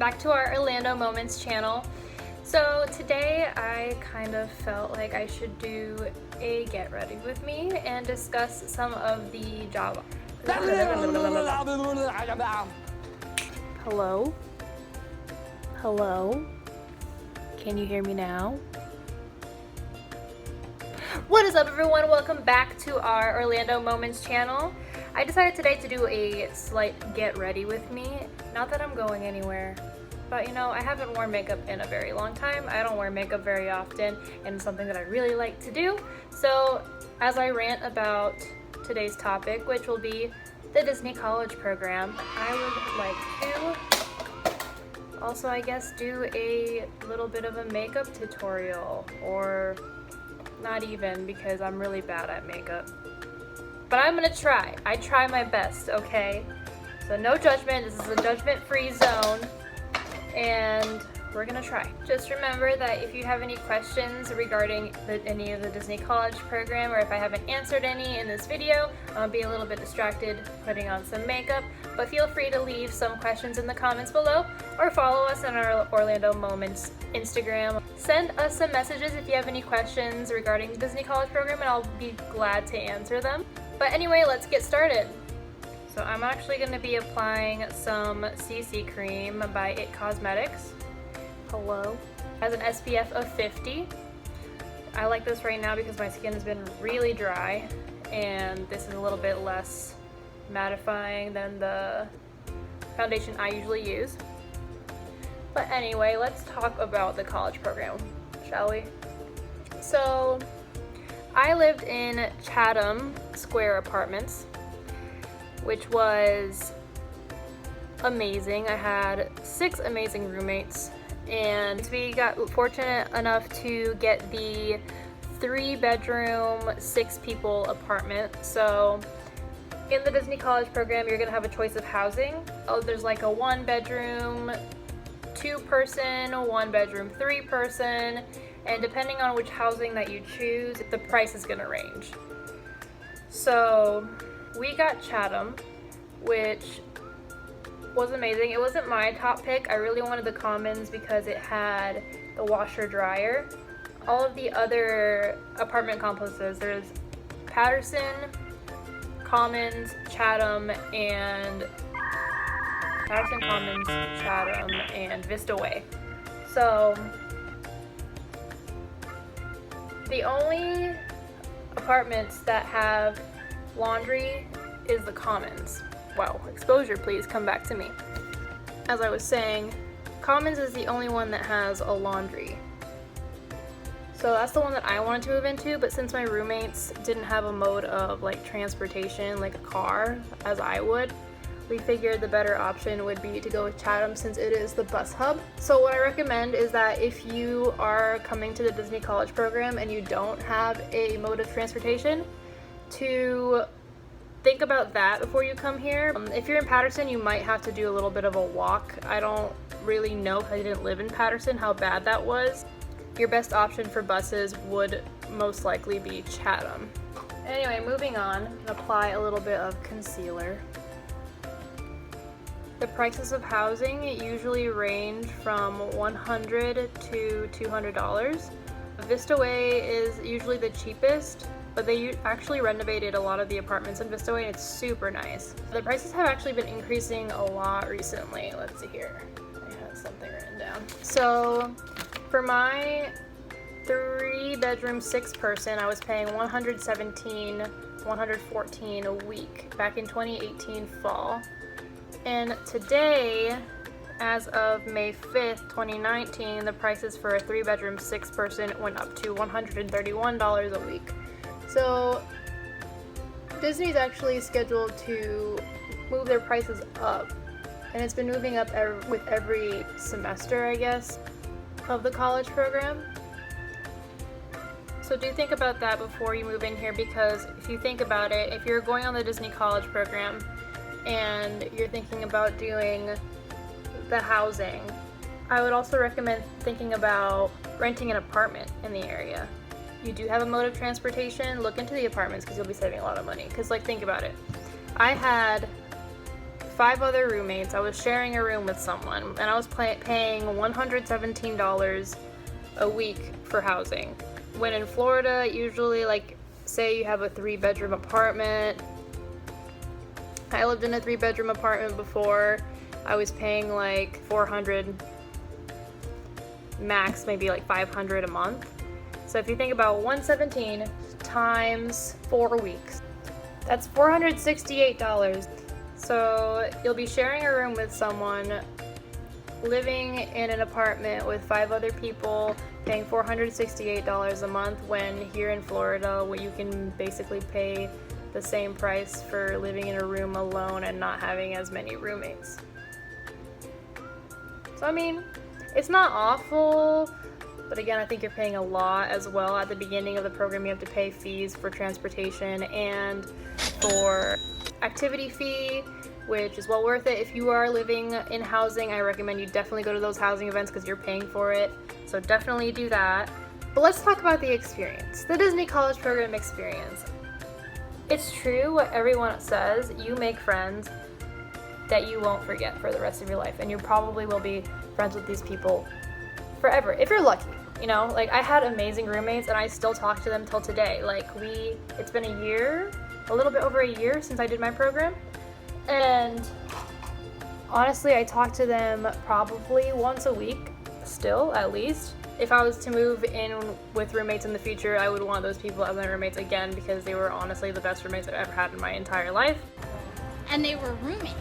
back to our Orlando Moments channel. So today I kind of felt like I should do a get ready with me and discuss some of the job. Hello? Hello? Can you hear me now? What is up, everyone? Welcome back to our Orlando Moments channel. I decided today to do a slight get ready with me. Not that I'm going anywhere, but you know, I haven't worn makeup in a very long time. I don't wear makeup very often, and it's something that I really like to do. So as I rant about today's topic, which will be the Disney College program, I would like to also, I guess, do a little bit of a makeup tutorial, or not even, because I'm really bad at makeup. But I'm gonna try. I try my best, okay? So no judgment. This is a judgment-free zone, and we're gonna try. Just remember that if you have any questions regarding any of the Disney College program, or if I haven't answered any in this video, I'll be a little bit distracted putting on some makeup, but feel free to leave some questions in the comments below, or follow us on our Orlando Moments Instagram. Send us some messages if you have any questions regarding the Disney College program, and I'll be glad to answer them. But anyway, let's get started. So I'm actually going to be applying some CC cream by It Cosmetics. Hello. Has an SPF of 50. I like this right now because my skin has been really dry, and this is a little bit less mattifying than the foundation I usually use. But anyway, let's talk about the college program, shall we? So I lived in Chatham Square Apartments, which was amazing. I had 6 amazing roommates, and we got fortunate enough to get the 3-bedroom, 6-people apartment. So in the Disney College program, you're gonna have a choice of housing. There's like a 1-bedroom, 2-person, 1-bedroom, 3-person, and depending on which housing that you choose, the price is gonna range. So we got Chatham, which was amazing. It wasn't my top pick. I really wanted the Commons because it had the washer dryer. All of the other apartment complexes, there's Patterson, Commons, Chatham, and Vista Way. So the only apartments that have laundry is the Commons. Wow, exposure, please come back to me. As I was saying, Commons is the only one that has a laundry. So that's the one that I wanted to move into, but since my roommates didn't have a mode of like transportation, like a car, as I would, we figured the better option would be to go with Chatham since it is the bus hub. So what I recommend is that if you are coming to the Disney College program and you don't have a mode of transportation, to think about that before you come here. If you're in Patterson, you might have to do a little bit of a walk. I don't really know, because I didn't live in Patterson, how bad that was. Your best option for buses would most likely be Chatham. Anyway, moving on, apply a little bit of concealer. The prices of housing usually range from $100 to $200. Vista Way is usually the cheapest, but they actually renovated a lot of the apartments in Vista Way, and it's super nice. The prices have actually been increasing a lot recently. Let's see here. I have something written down. So for my 3-bedroom, 6-person, I was paying $117, $114 a week back in 2018 fall. And today, as of May 5th, 2019, the prices for a 3-bedroom, 6-person went up to $131 a week. So Disney's actually scheduled to move their prices up, and it's been moving up with every semester, I guess, of the college program. So do think about that before you move in here, because if you think about it, if you're going on the Disney College program and you're thinking about doing the housing, I would also recommend thinking about renting an apartment in the area. You do have a mode of transportation, look into the apartments because you'll be saving a lot of money. Because, like, think about it. I had 5 other roommates. I was sharing a room with someone, and I was paying $117 a week for housing. When in Florida, usually, like, say you have a 3-bedroom apartment. I lived in a 3-bedroom apartment before. I was paying like $400 max, maybe like $500 a month. So if you think about 117 times 4 weeks, that's $468. So you'll be sharing a room with someone, living in an apartment with 5 other people, paying $468 a month, when here in Florida, you can basically pay the same price for living in a room alone and not having as many roommates. So I mean, it's not awful, but again, I think you're paying a lot as well. At the beginning of the program, you have to pay fees for transportation and for activity fee, which is well worth it. If you are living in housing, I recommend you definitely go to those housing events because you're paying for it. So definitely do that. But let's talk about the experience, the Disney College Program experience. It's true what everyone says, you make friends that you won't forget for the rest of your life, and you probably will be friends with these people forever, if you're lucky. You know, like, I had amazing roommates and I still talk to them till today. Like, it's been a year, a little bit over a year since I did my program, and honestly, I talk to them probably once a week, still, at least. If I was to move in with roommates in the future, I would want those people as my roommates again, because they were honestly the best roommates I've ever had in my entire life. And they were roommates.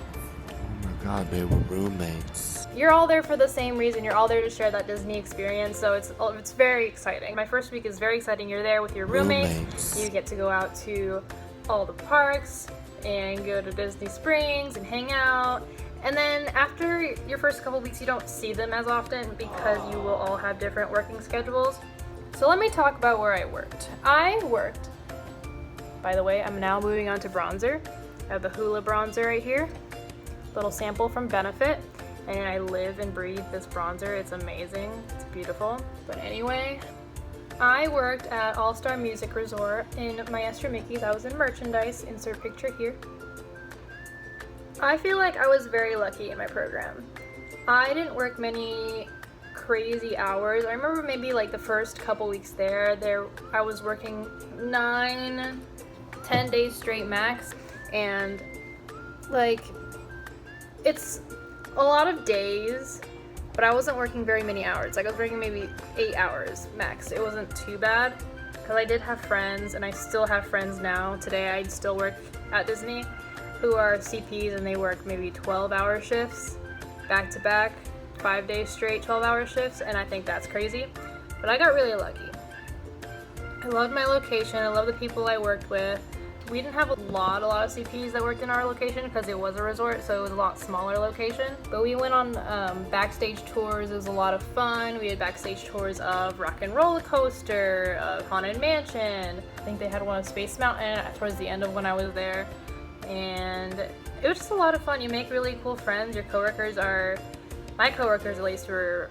Oh my god, they were roommates. You're all there for the same reason. You're all there to share that Disney experience, so it's very exciting. My first week is very exciting. You're there with your roommates. You get to go out to all the parks and go to Disney Springs and hang out. And then after your first couple weeks, you don't see them as often because you will all have different working schedules. So let me talk about where I worked. By the way, I'm now moving on to bronzer. I have the Hoola bronzer right here. Little sample from Benefit. And I live and breathe this bronzer. It's amazing. It's beautiful. But anyway, I worked at All Star Music Resort in Maestro Mickey's. I was in merchandise. Insert picture here. I feel like I was very lucky in my program. I didn't work many crazy hours. I remember maybe like the first couple weeks there I was working 9-10 days straight max, and like, it's a lot of days, but I wasn't working very many hours. Like, I was working maybe 8 hours max. It wasn't too bad because I did have friends, and I still have friends now. Today I still work at Disney who are CPs, and they work maybe 12-hour shifts back to back, 5 days straight 12-hour shifts, and I think that's crazy. But I got really lucky. I loved my location. I love the people I worked with. We didn't have a lot of CPs that worked in our location because it was a resort, so it was a lot smaller location. But we went on backstage tours. It was a lot of fun. We had backstage tours of Rock and Roller Coaster, of Haunted Mansion. I think they had one of Space Mountain towards the end of when I was there. And it was just a lot of fun. You make really cool friends. My coworkers at least were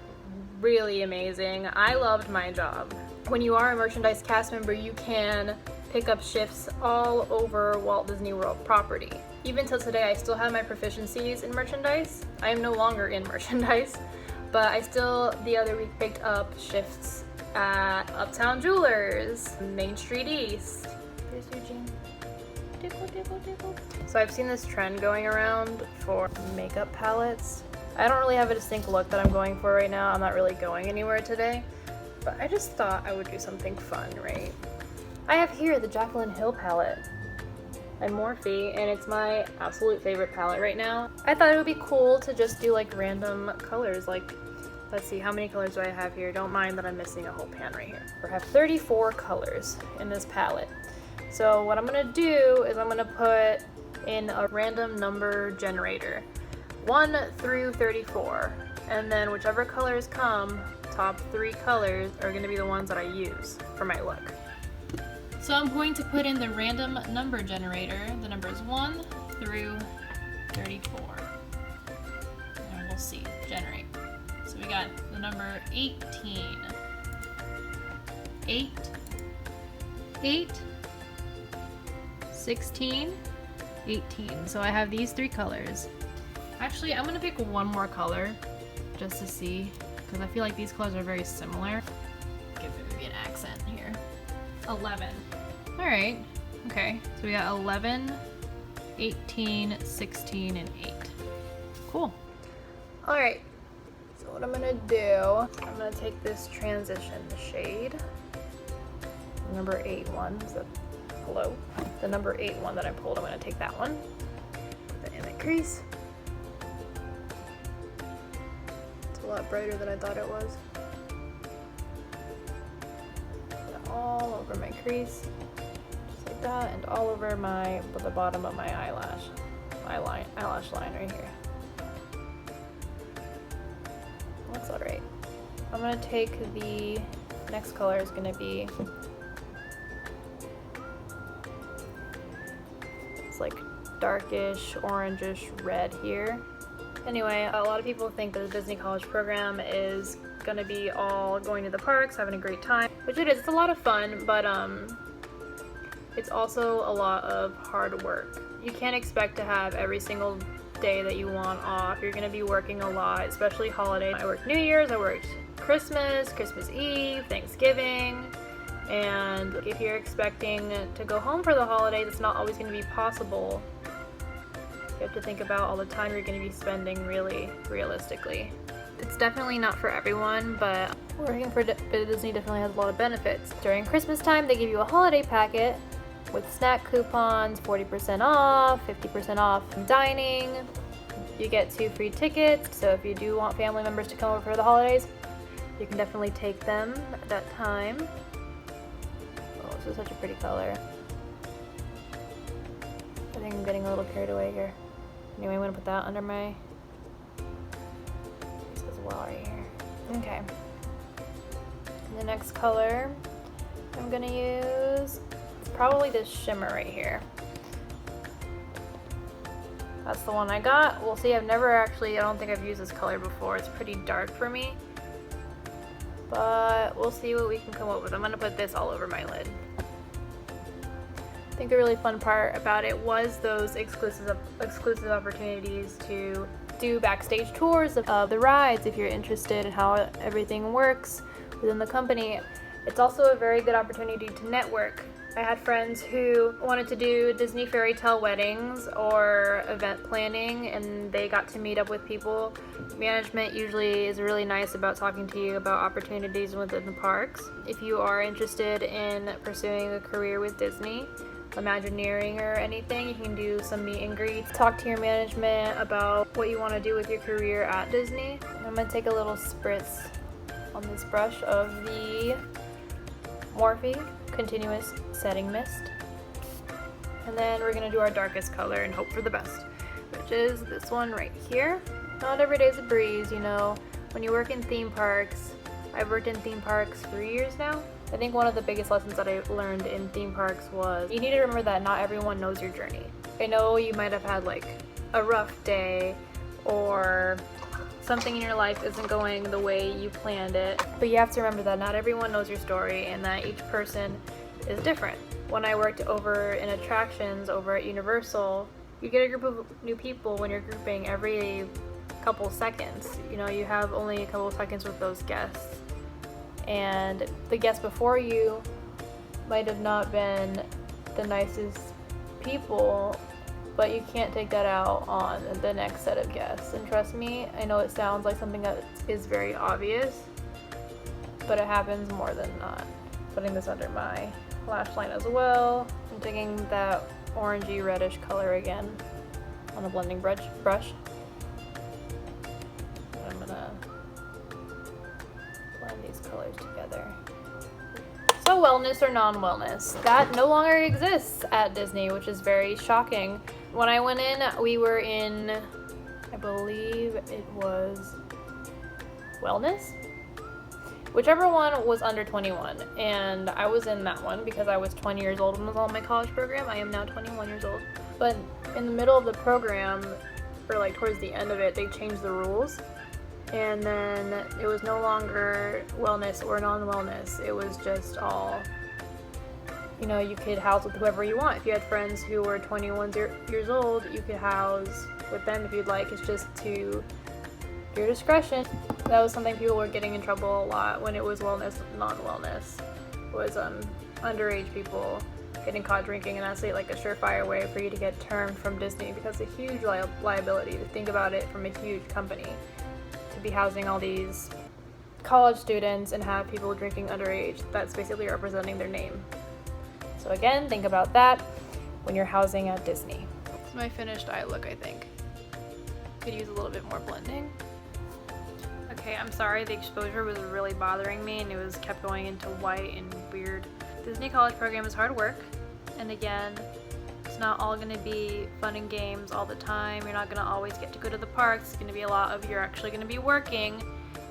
really amazing. I loved my job. When you are a merchandise cast member, you can pick up shifts all over Walt Disney World property. Even till today, I still have my proficiencies in merchandise. I am no longer in merchandise, but I still, the other week, picked up shifts at Uptown Jewelers, Main Street East. Here's Eugene. So I've seen this trend going around for makeup palettes. I don't really have a distinct look that I'm going for right now. I'm not really going anywhere today, but I just thought I would do something fun, right? I have here the Jaclyn Hill palette by Morphe, and it's my absolute favorite palette right now. I thought it would be cool to just do like random colors. Like, let's see, how many colors do I have here? Don't mind that I'm missing a whole pan right here. I have 34 colors in this palette. So what I'm gonna do is I'm gonna put in a random number generator, 1 through 34, and then whichever colors come, top 3 colors are gonna be the ones that I use for my look. So I'm going to put in the random number generator, the numbers 1 through 34, and we'll see, generate. So we got the number 18, 8, 16, 18. So I have these 3 colors. Actually, I'm gonna pick one more color just to see, because I feel like these colors are very similar. Give it maybe an accent here. 11. Alright. Okay, so we got 11, 18, 16, and 8. Cool. Alright, so what I'm gonna do, I'm gonna take this transition shade, number 8 one, so hello, the number 8 one that I pulled, I'm gonna take that one, put it in the crease. It's a lot brighter than I thought it was. Put it all over my crease, just like that, and all over the bottom of my eyelash line right here. That's alright. I'm gonna take the next color is gonna be, it's like darkish, orangish red here. Anyway, a lot of people think that the Disney College program is gonna be all going to the parks, having a great time, which it is. It's a lot of fun, but it's also a lot of hard work. You can't expect to have every single day that you want off. You're gonna be working a lot, especially holidays. I worked New Year's, I worked Christmas Eve, Thanksgiving, and if you're expecting to go home for the holidays, it's not always gonna be possible. You have to think about all the time you're gonna be spending really realistically. It's definitely not for everyone, but working for Disney definitely has a lot of benefits. During Christmas time, they give you a holiday packet with snack coupons, 40% off, 50% off dining. You get 2 free tickets, so if you do want family members to come over for the holidays, you can definitely take them at that time. Oh, this is such a pretty color. I think I'm getting a little carried away here. Anyway, I'm gonna put that under my face as well right here. Okay. And the next color I'm gonna use, probably this shimmer right here. That's the one I got. We'll see. I don't think I've used this color before. It's pretty dark for me, but we'll see what we can come up with. I'm gonna put this all over my lid. I think the really fun part about it was those exclusive opportunities to do backstage tours of the rides if you're interested in how everything works within the company. It's also a very good opportunity to network. I had friends who wanted to do Disney fairy tale weddings or event planning, and they got to meet up with people. Management usually is really nice about talking to you about opportunities within the parks. If you are interested in pursuing a career with Disney, Imagineering or anything, you can do some meet and greets. Talk to your management about what you want to do with your career at Disney. I'm going to take a little spritz on this brush of the Morphe Continuous Setting Mist. And then we're going to do our darkest color and hope for the best, which is this one right here. Not every day's a breeze, you know. When you work in theme parks, I've worked in theme parks for years now. I think one of the biggest lessons that I learned in theme parks was you need to remember that not everyone knows your journey. I know you might have had like a rough day or something in your life isn't going the way you planned it, but you have to remember that not everyone knows your story and that each person is different. When I worked over in attractions over at Universal, you get a group of new people when you're grouping every couple seconds. You know, you have only a couple seconds with those guests, and the guests before you might have not been the nicest people, but you can't take that out on the next set of guests. And trust me, I know it sounds like something that is very obvious, but it happens more than not. Putting this under my lash line as well. I'm taking that orangey reddish color again on the blending brush. And I'm gonna blend these colors together. So wellness or non-wellness, that no longer exists at Disney, which is very shocking. When I went in, we were in, I believe it was wellness? Whichever one was under 21, and I was in that one because I was 20 years old and was on my college program. I am now 21 years old. But in the middle of the program, or like towards the end of it, they changed the rules. And then it was no longer wellness or non-wellness. It was just all, You know, you could house with whoever you want. If you had friends who were 21 years old, you could house with them if you'd like. It's just to your discretion. That was something people were getting in trouble a lot when it was wellness, non-wellness, was underage people getting caught drinking, and that's like a surefire way for you to get termed from Disney, because it's a huge liability to think about it from a huge company, to be housing all these college students and have people drinking underage. That's basically representing their name. So again, think about that when you're housing at Disney. It's my finished eye look, I think. Could use a little bit more blending. Okay, I'm sorry, the exposure was really bothering me and it was kept going into white and weird. Disney College program is hard work, and again, it's not all going to be fun and games all the time. You're not going to always get to go to the parks. It's going to be a lot of you're actually going to be working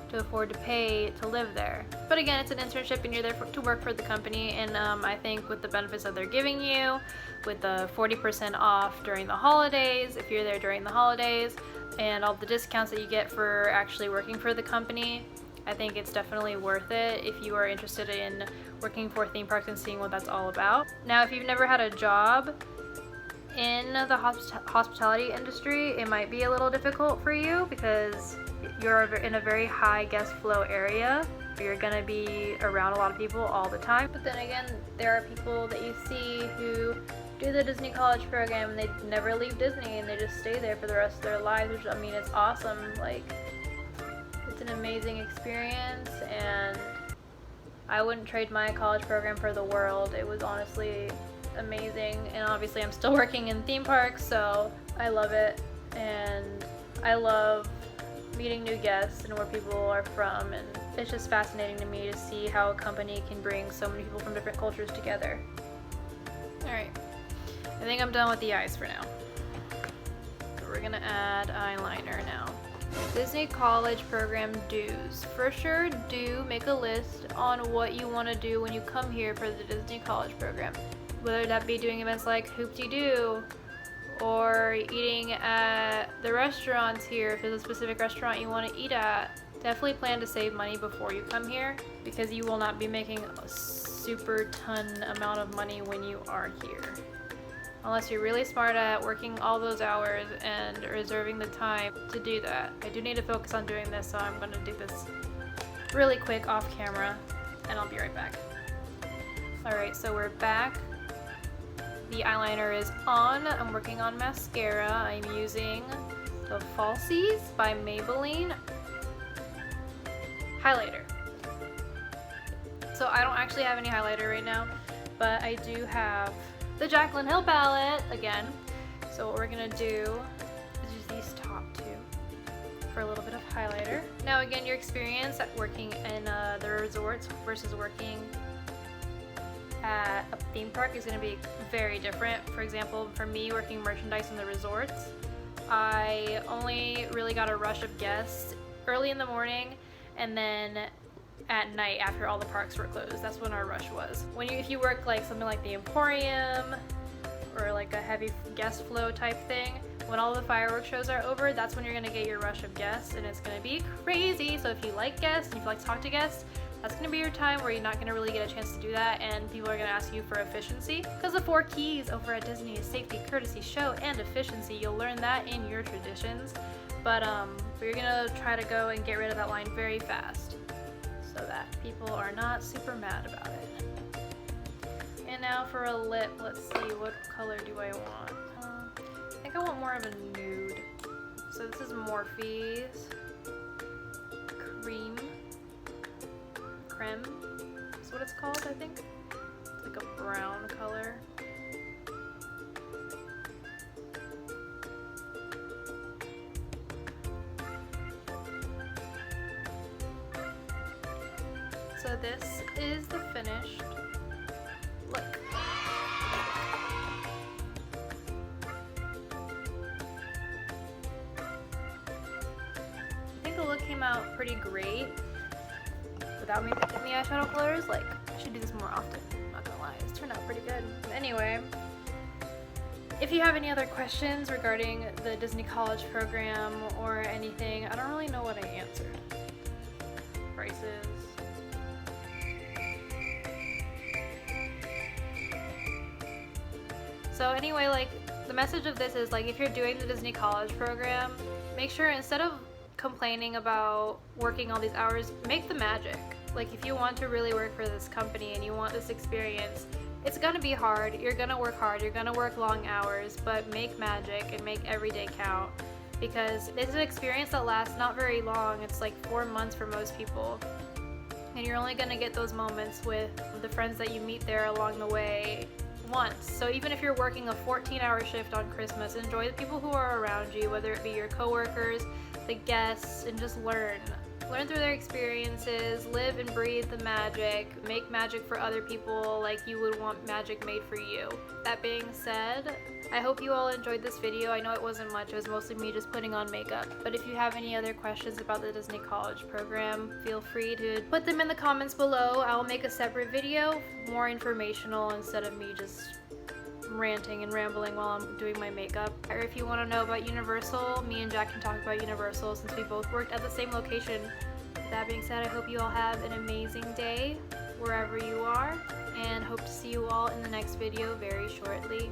to afford to pay to live there. But again, it's an internship and you're there to work for the company, and I think with the benefits that they're giving you, with the 40% off during the holidays, if you're there during the holidays, and all the discounts that you get for actually working for the company, I think it's definitely worth it if you are interested in working for theme parks and seeing what that's all about. Now, if you've never had a job in the hospitality industry, it might be a little difficult for you because you're in a very high guest flow area. You're gonna be around a lot of people all the time. But then again, there are people that you see who do the Disney College program and they never leave Disney and they just stay there for the rest of their lives, which, I mean, it's awesome. Like, it's an amazing experience, and I wouldn't trade my college program for the world. It was honestly amazing, and obviously I'm still working in theme parks, so I love it, and I love meeting new guests and where people are from, and it's just fascinating to me to see how a company can bring so many people from different cultures together. Alright, I think I'm done with the eyes for now. So we're gonna add eyeliner now. Disney College program dues. For sure, do make a list on what you want to do when you come here for the Disney College program. Whether that be doing events like Hoop-Dee-Doo, or eating at the restaurants here if there's a specific restaurant you want to eat at. Definitely plan to save money before you come here, because you will not be making a super ton amount of money when you are here. Unless you're really smart at working all those hours and reserving the time to do that. I do need to focus on doing this, so I'm going to do this really quick off camera, and I'll be right back. Alright, so we're back. The eyeliner is on. I'm working on mascara. I'm using the Falsies by Maybelline highlighter. So I don't actually have any highlighter right now, but I do have the Jaclyn Hill palette again. So what we're gonna do is use these top two for a little bit of highlighter. Now again, your experience at working in the resorts versus working at a theme park is going to be very different. For example, for me working merchandise in the resorts, I only really got a rush of guests early in the morning and then at night after all the parks were closed. That's when our rush was. If you work like something like the Emporium or like a heavy guest flow type thing, when all the fireworks shows are over, that's when you're going to get your rush of guests, and it's going to be crazy. So if you like guests and if you like to talk to guests, that's going to be your time where you're not going to really get a chance to do that, and people are going to ask you for efficiency. Because the 4 keys over at Disney is safety, courtesy, show, and efficiency. You'll learn that in your traditions. But we're going to try to go and get rid of that line very fast so that people are not super mad about it. And now for a lip, let's see, what color do I want? I think I want more of a nude. So this is Morphe's Creme is what it's called, I think. It's like a brown color. So this is the finished look. I think the look came out pretty great. Without me picking the eyeshadow colors, like, I should do this more often, I'm not gonna lie, it's turned out pretty good. Anyway, if you have any other questions regarding the Disney College program or anything, I don't really know what I answered. Prices. So anyway, like, the message of this is, like, if you're doing the Disney College program, make sure instead of complaining about working all these hours, make the magic. Like, if you want to really work for this company and you want this experience, it's gonna be hard, you're gonna work hard, you're gonna work long hours, but make magic and make every day count, because it's an experience that lasts not very long. It's like 4 months for most people, and you're only gonna get those moments with the friends that you meet there along the way once. So even if you're working a 14-hour shift on Christmas, enjoy the people who are around you, whether it be your coworkers, the guests, and just learn through their experiences, live and breathe the magic, make magic for other people like you would want magic made for you. That being said, I hope you all enjoyed this video. I know it wasn't much, it was mostly me just putting on makeup. But if you have any other questions about the Disney College program, feel free to put them in the comments below. I'll make a separate video, more informational, instead of me just ranting and rambling while I'm doing my makeup. Or if you want to know about Universal, me and Jack can talk about Universal since we both worked at the same location. That being said, I hope you all have an amazing day wherever you are, and hope to see you all in the next video very shortly.